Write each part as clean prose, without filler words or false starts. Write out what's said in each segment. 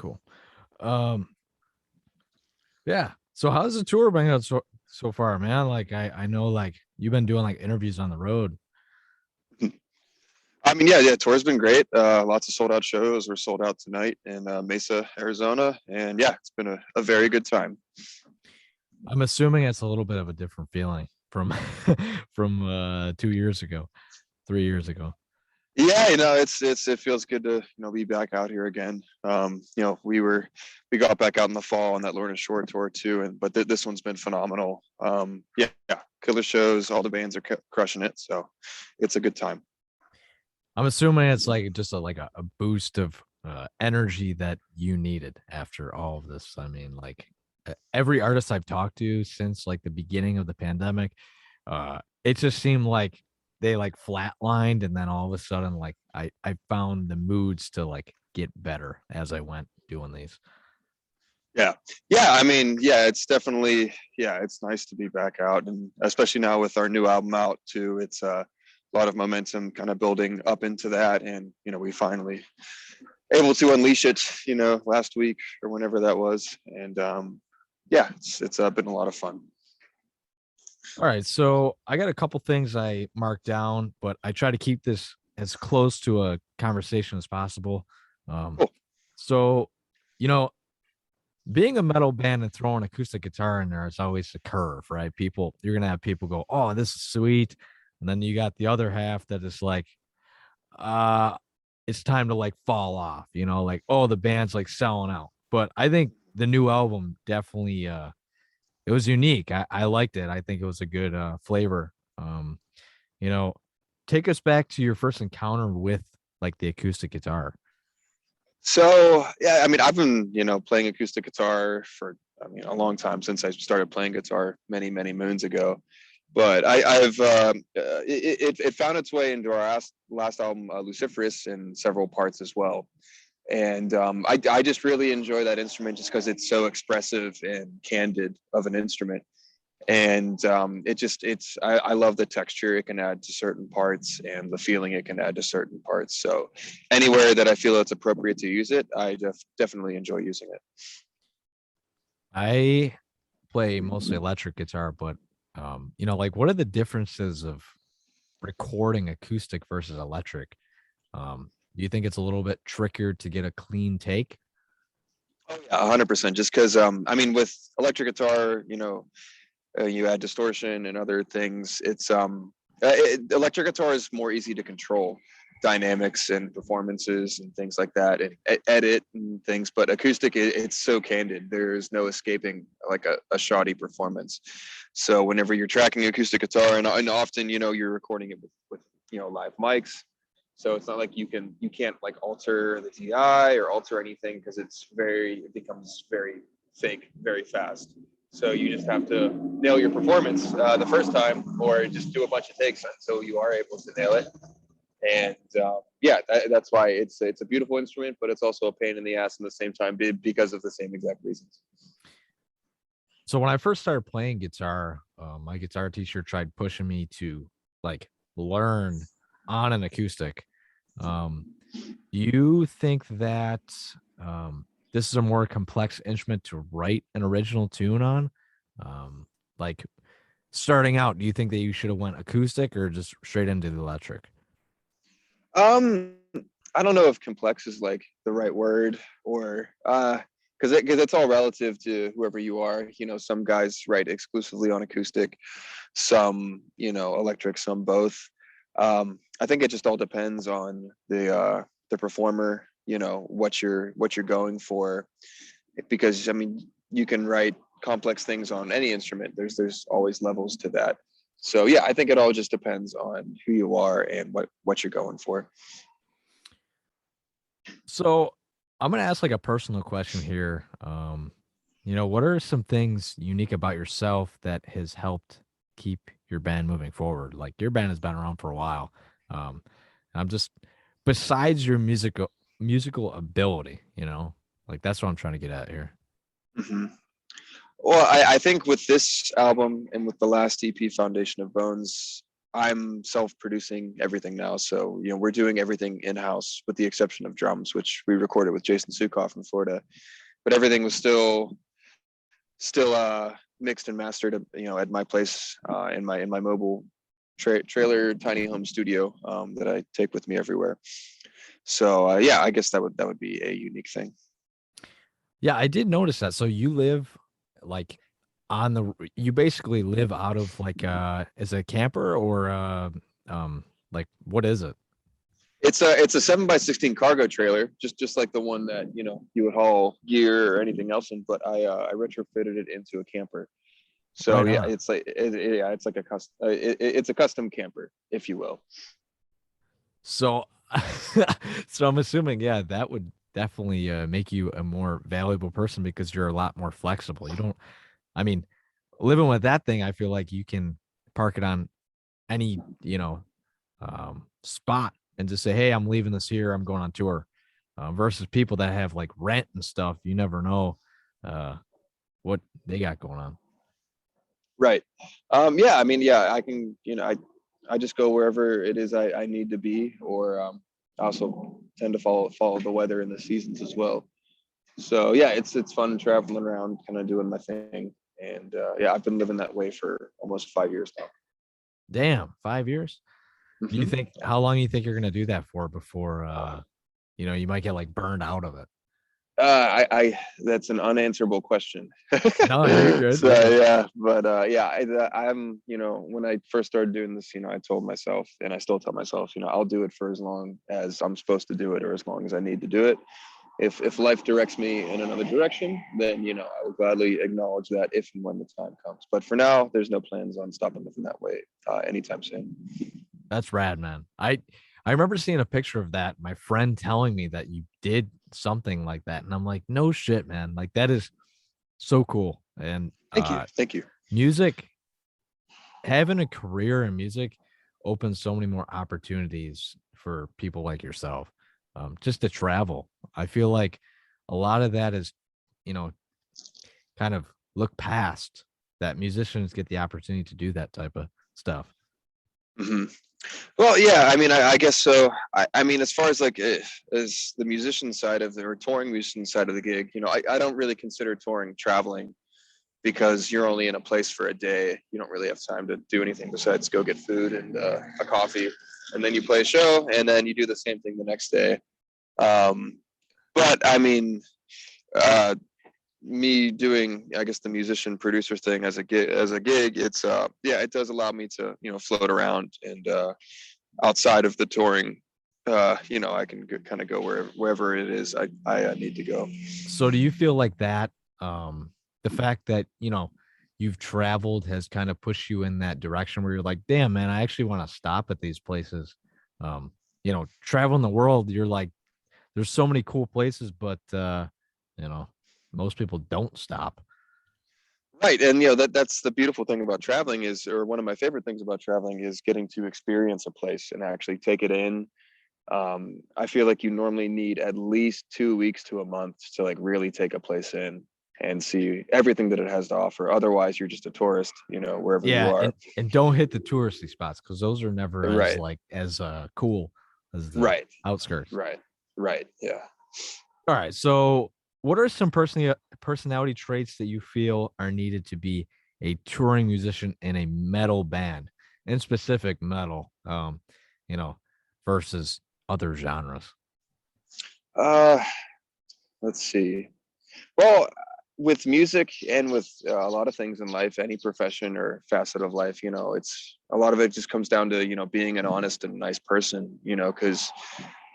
Cool. Um, yeah. So how's the tour been going so far, man? Like I know like you've been doing like interviews on the road. I mean, yeah, tour's been great. Lots of sold out shows. We're sold out tonight in Mesa, Arizona, and yeah, it's been a very good time. I'm assuming it's a little bit of a different feeling from from 2 years ago, 3 years ago. Yeah, it feels good to be back out here again. We got back out in the fall on that Lorna Shore tour too, and but this one's been phenomenal. Yeah, killer shows. All the bands are crushing it, so it's a good time. I'm assuming it's like just a boost of energy that you needed after all of this. I mean, like every artist I've talked to since like the beginning of the pandemic, it just seemed like they like flatlined, and then all of a sudden, like I found the moods to like get better as I went doing these. Yeah. Yeah. I mean, yeah, it's definitely, yeah, it's nice to be back out. And especially now with our new album out too, it's a lot of momentum kind of building up into that. And, we finally able to unleash it, last week or whenever that was. And yeah, it's been a lot of fun. All right, so I got a couple things I marked down, but I try to keep this as close to a conversation as possible. Um, Cool. so, you know, being a metal band and throwing acoustic guitar in there is always a curve, right? You're gonna have people go, "Oh, this is sweet," and then you got the other half that is like, uh, it's time to like fall off, like, oh, the band's like selling out. But I think the new album definitely it was unique. I liked it. I think it was a good flavor. You know, take us back to your first encounter with like the acoustic guitar. So yeah, I mean, I've been playing acoustic guitar for a long time since I started playing guitar many moons ago. But I've it found its way into our last album, Luciferous, in several parts as well. And I just really enjoy that instrument just because it's so expressive and candid of an instrument. And I love the texture it can add to certain parts and the feeling it can add to certain parts. So anywhere that I feel it's appropriate to use it, I definitely enjoy using it. I play mostly electric guitar, but like what are the differences of recording acoustic versus electric? Do you think it's a little bit trickier to get a clean take? Oh yeah, 100%. Just because I mean, with electric guitar, you add distortion and other things. Electric guitar is more easy to control dynamics and performances and things like that, and edit and things. But acoustic, it's so candid. There's no escaping like a shoddy performance. So whenever you're tracking acoustic guitar, and often you're recording it with live mics. So it's not like you can't like alter the DI or alter anything because it becomes very fake very fast. So you just have to nail your performance the first time, or just do a bunch of takes until you are able to nail it. And yeah, that's why it's a beautiful instrument, but it's also a pain in the ass in the same time because of the same exact reasons. So when I first started playing guitar, my guitar teacher tried pushing me to like learn on an acoustic. Do you think that this is a more complex instrument to write an original tune on? Like starting out, do you think that you should have went acoustic or just straight into the electric? Um, I don't know if complex is like the right word, or because it's all relative to whoever you are. Some guys write exclusively on acoustic, some electric, some both. I think it just all depends on the performer. What you're going for, because I mean you can write complex things on any instrument. There's always levels to that. So yeah, I think it all just depends on who you are and what you're going for. So I'm gonna ask like a personal question here. What are some things unique about yourself that has helped keep your band moving forward? Like your band has been around for a while. Um, I'm just besides your musical ability, like that's what I'm trying to get at here. Mm-hmm. Well, I think with this album and with the last EP, Foundation of Bones, I'm self-producing everything now. So, we're doing everything in-house with the exception of drums, which we recorded with Jason Sukoff in Florida. But everything was still mixed and mastered, at my place, in my mobile trailer tiny home studio, that I take with me everywhere. So yeah, I guess that would be a unique thing. Yeah, I did notice that. So you live like you basically live out of like is it a camper or like what is it? It's a 7x16 cargo trailer, just like the one that you would haul gear or anything else in. But I retrofitted it into a camper. So Right yeah, on. it's like a custom. It's a custom camper, if you will. So so I'm assuming, yeah, that would definitely make you a more valuable person because you're a lot more flexible. You don't, I mean, living with that thing, I feel like you can park it on any, spot and just say, "Hey, I'm leaving this here. I'm going on tour." Versus people that have like rent and stuff, you never know uh, what they got going on. Right. Yeah. I mean, yeah. I can. I just go wherever it is I need to be, or I also tend to follow the weather and the seasons as well. So yeah, it's fun traveling around, kind of doing my thing, and yeah, I've been living that way for almost 5 years now. Damn, 5 years. Do you Hmm. think how long do you think you're gonna do that for before you might get like burned out of it? I that's an unanswerable question. No, you're good. So You're good. yeah, but yeah, I'm when I first started doing this, I told myself, and I still tell myself, I'll do it for as long as I'm supposed to do it, or as long as I need to do it. If life directs me in another direction, then I will gladly acknowledge that if and when the time comes. But for now, there's no plans on stopping living that way anytime soon. That's rad, man. I remember seeing a picture of that. My friend telling me that you did something like that, and I'm like, no shit, man. Like that is so cool. And Thank you, thank you. music, having a career in music opens so many more opportunities for people like yourself. Just to travel. I feel like a lot of that is, you know, kind of look past that musicians get the opportunity to do that type of stuff. Hmm. Well, yeah, I mean, I guess so. I mean, as far as like as the musician side of the or touring musician side of the gig, I don't really consider touring traveling because you're only in a place for a day. You don't really have time to do anything besides go get food and a coffee, and then you play a show, and then you do the same thing the next day. Um, but I mean, uh, me doing, I guess, the musician producer thing as a gig, it's yeah, it does allow me to float around and outside of the touring. I can kind of go wherever it is I need to go. So do you feel like that the fact that, you've traveled has kind of pushed you in that direction where you're like, "Damn, man, I actually want to stop at these places." Traveling the world, you're like there's so many cool places, but you know, most people don't stop. Right, and that's the beautiful thing about traveling is, or one of my favorite things about traveling is getting to experience a place and actually take it in. I feel like you normally need at least 2 weeks to a month to like really take a place in and see everything that it has to offer. Otherwise, you're just a tourist, wherever you Yeah, are. and don't hit the touristy spots because those are never as Right, like as cool as the right, outskirts. right, right. Yeah. All right. So, what are some personality traits that you feel are needed to be a touring musician in a metal band, in specific metal, you know, versus other genres? Uh, let's see. Well, with music and with a lot of things in life, any profession or facet of life, it's a lot of it just comes down to being an honest and nice person. Because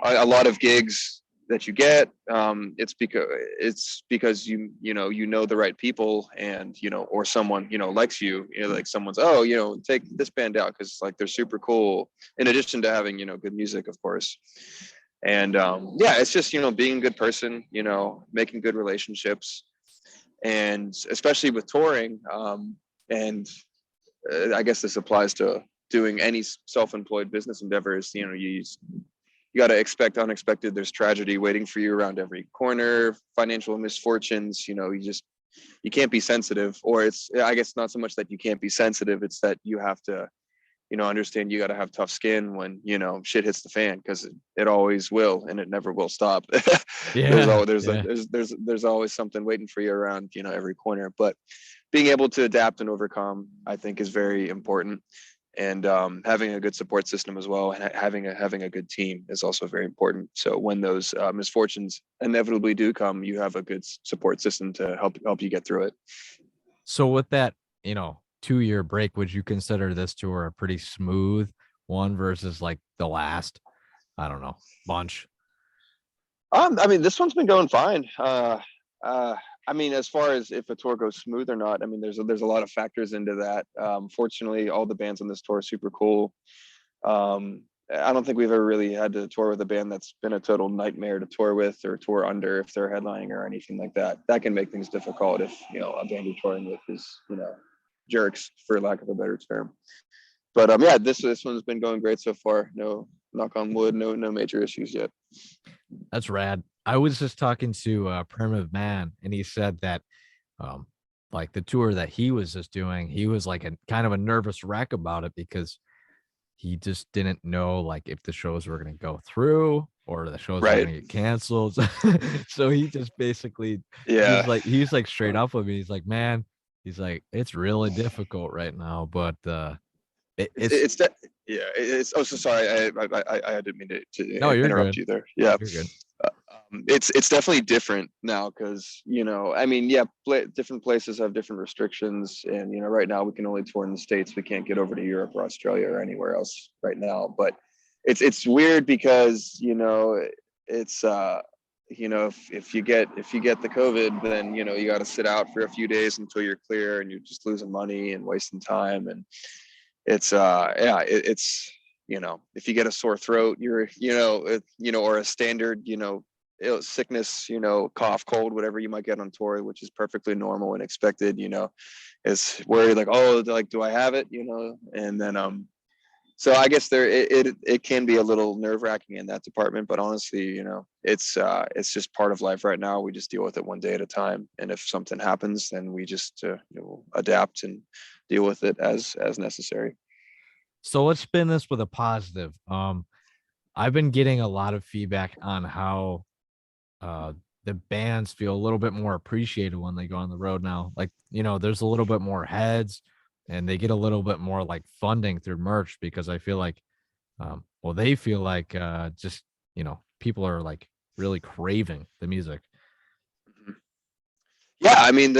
a lot of gigs that you get, it's because you know the right people, and or someone likes you. Like someone's, oh, take this band out because like they're super cool. In addition to having good music, of course. And yeah, it's just being a good person, making good relationships, and especially with touring. And I guess this applies to doing any self-employed business endeavors. You got to expect unexpected. There's tragedy waiting for you around every corner, financial misfortunes. You can't be sensitive, or it's, I guess, not so much that you can't be sensitive, it's that you have to understand you got to have tough skin when, shit hits the fan, because it always will, and it never will stop. there's Yeah, always there's a, yeah. there's always something waiting for you around, every corner. But being able to adapt and overcome, I think, is very important. And having a good support system as well, and having a good team is also very important. So when those misfortunes inevitably do come, you have a good support system to help you get through it. So with that, 2-year break, would you consider this tour a pretty smooth one versus like the last, I don't know, bunch? I mean, this one's been going fine. I mean, as far as if a tour goes smooth or not, I mean, there's a lot of factors into that. Fortunately, all the bands on this tour are super cool. I don't think we've ever really had to tour with a band that's been a total nightmare to tour with or tour under if they're headlining or anything like that. That can make things difficult if, a band you're touring with is, jerks, for lack of a better term. But yeah, this one's been going great so far. No, knock on wood, no major issues yet. That's rad. I was just talking to Primitive Man, and he said that um like the tour that he was just doing, he was like a kind of a nervous wreck about it because he just didn't know like if the shows were going to go through or the shows were Right. going to get canceled. So he just basically Yeah. he's like straight up with me. He's like, man, he's like, it's really difficult right now, but It's it's it's that yeah. It's oh so sorry. I didn't mean no, to you're interrupt good. you there. Yeah. You're good. It's definitely different now because I mean, yeah, different places have different restrictions, and right now we can only tour in the States. We can't get over to Europe or Australia or anywhere else right now. But it's weird because it's if you get the COVID, then you got to sit out for a few days until you're clear, and you're just losing money and wasting time. And it's yeah, it's if you get a sore throat, you're or a standard sickness, cough, cold, whatever you might get on tour, which is perfectly normal and expected, is worried like, oh, like, do I have it, and then so I guess it can be a little nerve-wracking in that department, but honestly, it's just part of life right now. We just deal with it one day at a time, and if something happens, then we just adapt and deal with it as necessary. So let's spin this with a positive. I've been getting a lot of feedback on how uh the bands feel a little bit more appreciated when they go on the road now. Like, there's a little bit more heads and they get a little bit more like funding through merch because I feel like well, they feel like just, people are like really craving the music. Yeah, I mean,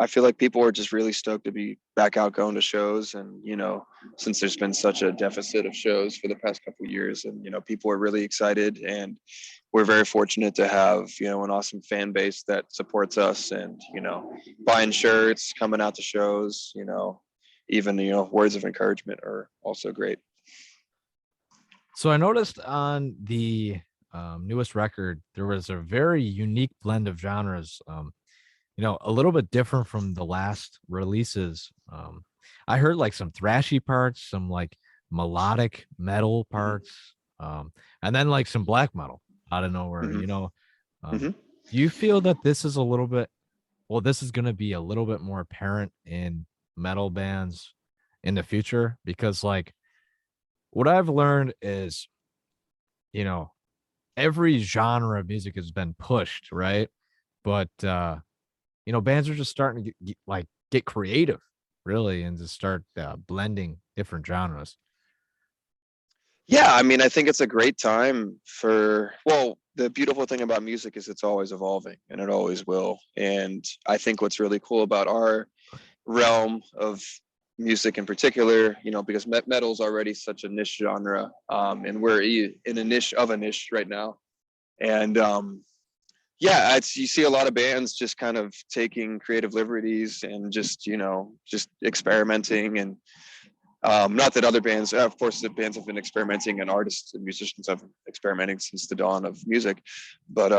I feel like people are just really stoked to be back out going to shows, and since there's been such a deficit of shows for the past couple of years, and people are really excited, and we're very fortunate to have an awesome fan base that supports us, and buying shirts, coming out to shows, even words of encouragement are also great. So I noticed on the newest record, there was a very unique blend of genres. A little bit different from the last releases. I heard like some thrashy parts, some like melodic metal Mm-hmm. parts, and then like some black metal out of nowhere. Mm-hmm. Um, Mm-hmm. do you feel that this is a little bit? Well, this is going to be a little bit more apparent in metal bands in the future because, like, what I've learned is, you know, every genre of music has been pushed, right? But bands are just starting to get creative, really, and to start blending different genres. Yeah, I mean, I think it's a great time for, well, the beautiful thing about music is it's always evolving and it always will. And I think what's really cool about our realm of music in particular, because metal is already such a niche genre, and we're in a niche of a niche right now. And yeah, you see a lot of bands just kind of taking creative liberties and just experimenting. And not that other bands, of course, the bands have been experimenting, and artists and musicians have been experimenting since the dawn of music. But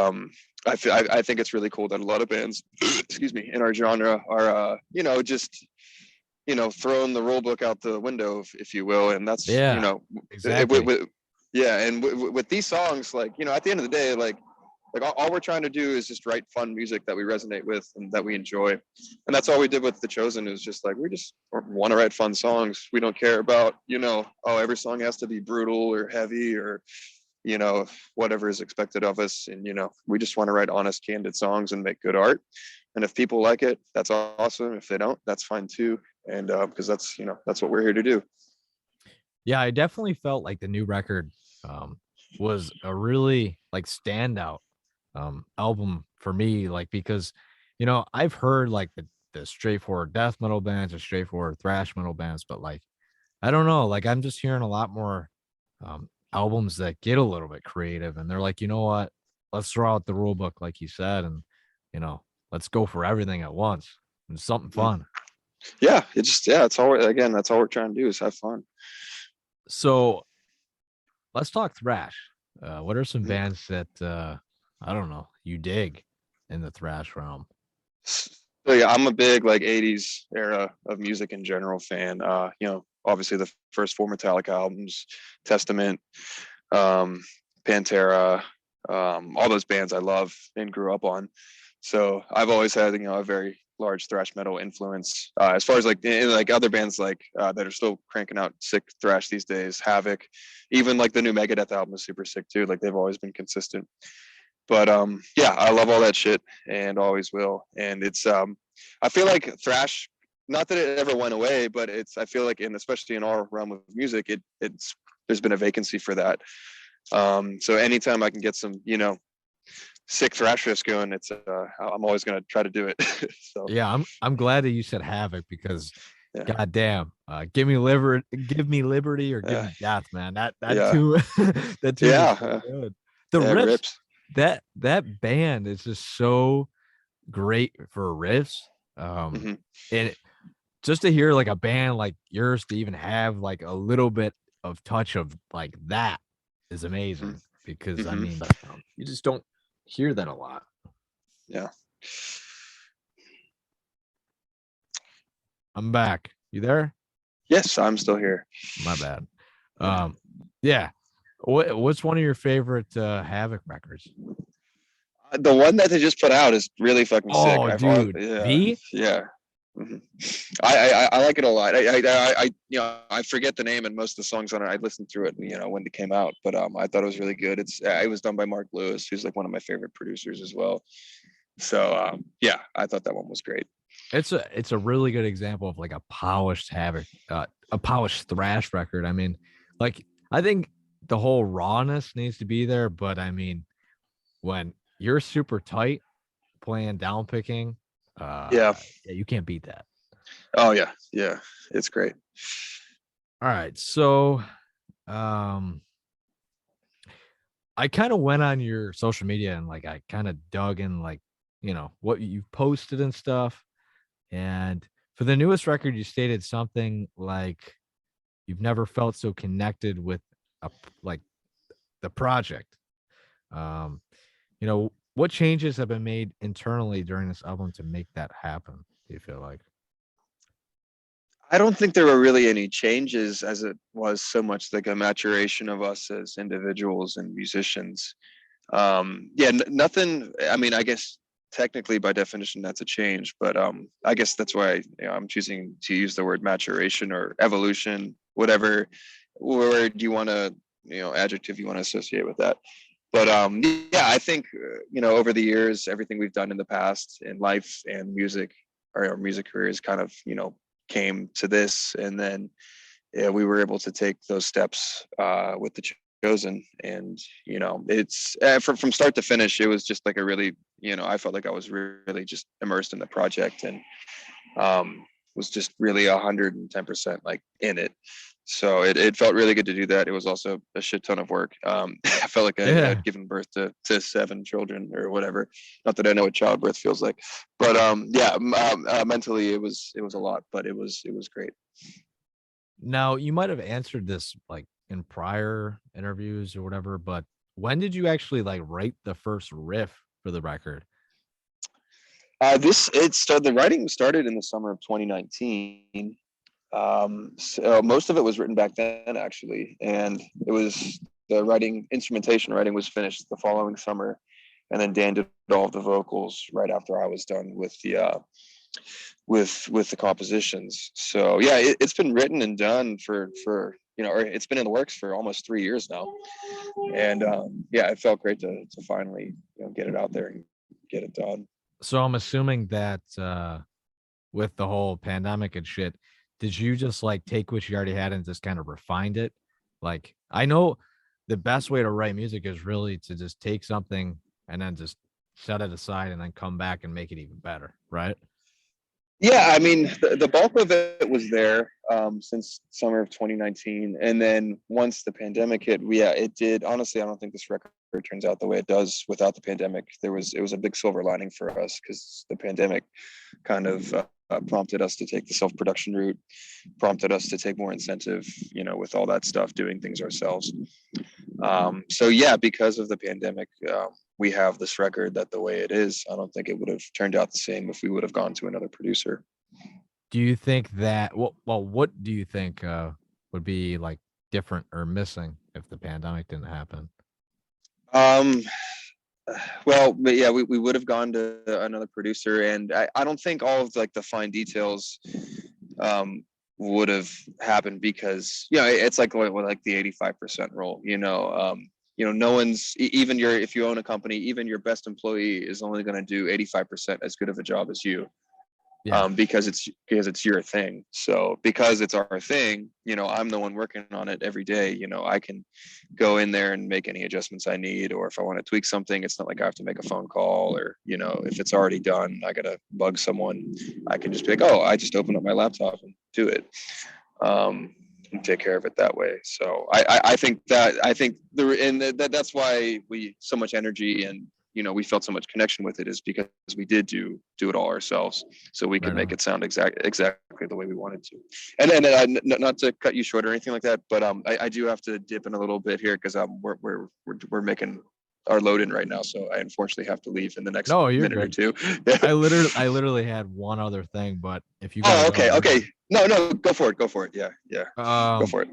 I think it's really cool that a lot of bands, excuse me, in our genre are, just, throwing the rule book out the window, if you will. And that's, Yeah, exactly. yeah. And with these songs, like, at the end of the day, like, Like all we're trying to do is just write fun music that we resonate with and that we enjoy. And that's all we did with The Chosen, is just like, we just want to write fun songs. We don't care about, oh, every song has to be brutal or heavy or, whatever is expected of us. And, we just want to write honest, candid songs and make good art. And if people like it, that's awesome. If they don't, that's fine too. And because that's what we're here to do. Yeah, I definitely felt like the new record was a really like standout album for me, like because I've heard like the straightforward death metal bands or straightforward thrash metal bands, but like I don't know, like I'm just hearing a lot more albums that get a little bit creative, and they're like, you know what, let's throw out the rule book, like you said, and let's go for everything at once and something fun. Yeah, it's all, again, that's all we're trying to do is have fun. So let's talk thrash. What are some bands that I don't know you dig in the thrash realm? So yeah, I'm a big like 80s era of music in general fan. Obviously the first four Metallica albums, Testament, Pantera, all those bands I love and grew up on. So I've always had a very large thrash metal influence. As far as like other bands like that are still cranking out sick thrash these days, Havoc, even like the new Megadeth album is super sick too. Like they've always been consistent. But yeah, I love all that shit and always will. And it's I feel like thrash, not that it ever went away, but I feel like especially in our realm of music, it's there's been a vacancy for that. So anytime I can get some sick thrash riffs going, I'm always gonna try to do it. So Yeah, I'm glad that you said Havoc, because yeah. goddamn, give me liberty or give me death, man. That yeah. tune that tune is so good. The riffs, that band is just so great for riffs. And just to hear like a band like yours to even have like a little bit of touch of like that is amazing, because I mean, you just don't hear that a lot. Yeah. I'm back. You there? Yes, I'm still here. My bad. Yeah. What's one of your favorite Havoc records? The one that they just put out is really fucking sick. Oh, dude. V? Yeah. Mm-hmm. I like it a lot. I forget the name and most of the songs on it. I listened through it, when they came out, but I thought it was really good. It was done by Mark Lewis, who's like one of my favorite producers as well. So yeah, I thought that one was great. It's a really good example of like a polished Havoc, a polished thrash record. I mean, like I think the whole rawness needs to be there, but I mean, when you're super tight playing down picking, yeah, you can't beat that. Oh yeah, it's great. All right, so I kind of went on your social media and like I kind of dug in like what you posted and stuff. And for the newest record, you stated something like you've never felt so connected with like the project. What changes have been made internally during this album to make that happen? Do you feel like? I don't think there were really any changes, as it was so much like a maturation of us as individuals and musicians. Nothing. I mean, I guess technically by definition that's a change, but I guess that's why I'm choosing to use the word maturation or evolution, whatever word you want to, adjective you want to associate with that. But yeah, I think over the years, everything we've done in the past in life and music, our music careers kind of came to this, and then we were able to take those steps with the Chosen, and it's from start to finish, it was just like a really I felt like I was really just immersed in the project, and was just really 110% like in it. So it felt really good to do that. It was also a shit ton of work. I felt like I had given birth to 7 children or whatever. Not that I know what childbirth feels like, but mentally it was a lot, but it was great. Now, you might have answered this like in prior interviews or whatever, but when did you actually like write the first riff for the record? The writing started in the summer of 2019. So most of it was written back then actually, and it was the instrumentation writing was finished the following summer. and then Dan did all of the vocals right after I was done with the with the compositions. So yeah, it's been written and done for or it's been in the works for almost 3 years now, and yeah, it felt great to finally get it out there and get it done. So I'm assuming that with the whole pandemic and shit, did you just like take what you already had and just kind of refined it? Like, I know the best way to write music is really to just take something and then just set it aside and then come back and make it even better, right? Yeah, I mean, the bulk of it was there since summer of 2019, and then once the pandemic hit, yeah, it did. Honestly, I don't think this record turns out the way it does without the pandemic. It was a big silver lining for us because the pandemic kind of prompted us to take the self-production route, prompted us to take more incentive, with all that stuff, doing things ourselves. So yeah, because of the pandemic, we have this record that the way it is, I don't think it would have turned out the same if we would have gone to another producer. Do you think that what do you think would be like different or missing if the pandemic didn't happen? Um, well, but yeah, we would have gone to another producer, and I don't think all of like the fine details would have happened because it's like like the 85% rule. No one's even if you own a company, even your best employee is only going to do 85% as good of a job as you. Yeah. Because it's your thing. So because it's our thing, I'm the one working on it every day. I can go in there and make any adjustments I need, or if I want to tweak something, it's not like I have to make a phone call, or if it's already done, I gotta bug someone. I can just be like, oh, I just open up my laptop and do it, and take care of it that way. So I think that's why we so much energy and we felt so much connection with it, is because we did do it all ourselves, so we could Right make on. it sound exactly the way we wanted to. And then not to cut you short or anything like that, but I do have to dip in a little bit here because we're making our load in right now, so I unfortunately have to leave in the next No, you're minute or good. two. I literally had one other thing, but if you gotta Oh, go, you're okay. good. No, go for it. Yeah, go Um, for it.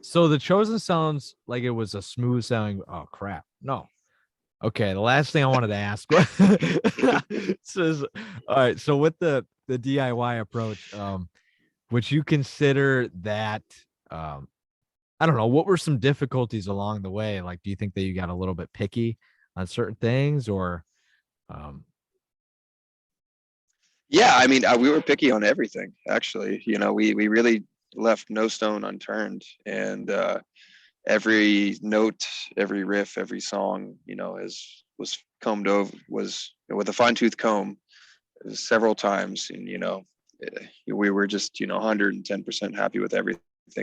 so the chosen sounds like it was a smooth sounding. Oh crap! No. Okay, the last thing I wanted to ask says, all right. So with the DIY approach, would you consider that? Um, I don't know. What were some difficulties along the way? Like, do you think that you got a little bit picky on certain things, or um, Yeah, I mean, we were picky on everything, actually. We really left no stone unturned, and every note, every riff, every song, was combed over, was with a fine tooth comb several times, and we were just 110% happy with everything.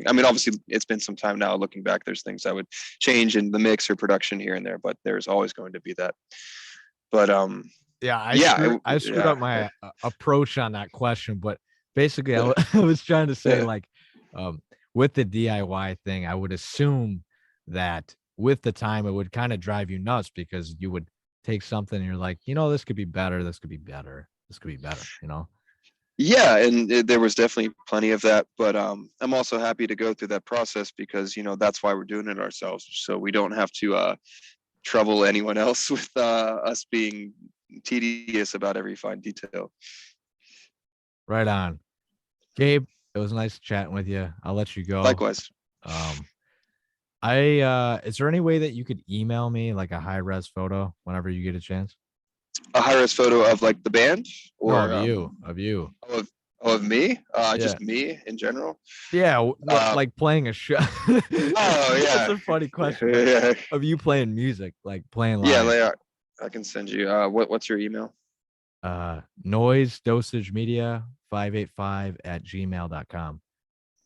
I mean, obviously, it's been some time now. Looking back, there's things I would change in the mix or production here and there, but there's always going to be that. But yeah, yeah, I screwed yeah, up my approach on that question, but basically, I was trying to say yeah. like, um, with the DIY thing, I would assume that with the time it would kind of drive you nuts because you would take something and you're like, this could be better, this could be better, this could be better. Yeah, and there was definitely plenty of that, but I'm also happy to go through that process because that's why we're doing it ourselves, so we don't have to trouble anyone else with us being tedious about every fine detail. Right on, Gabe. It was nice chatting with you. I'll let you go. Likewise. Um, I is there any way that you could email me like a high res photo whenever you get a chance? A high-res photo of like the band, No, or of you. of me, Yeah. just me in general. Yeah, Uh, like playing a show. oh That's yeah, a funny question, but yeah, of you playing music, like playing yeah. live. I can send you. What's your email? Noise dosage media 585 at gmail.com.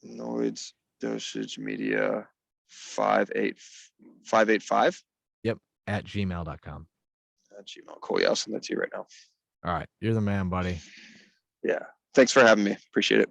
Noise dosage media 58585 Yep, at gmail.com. at Gmail. Cool. Yeah, I'll send that to you right now. All right, you're the man, buddy. Yeah. Thanks for having me. Appreciate it.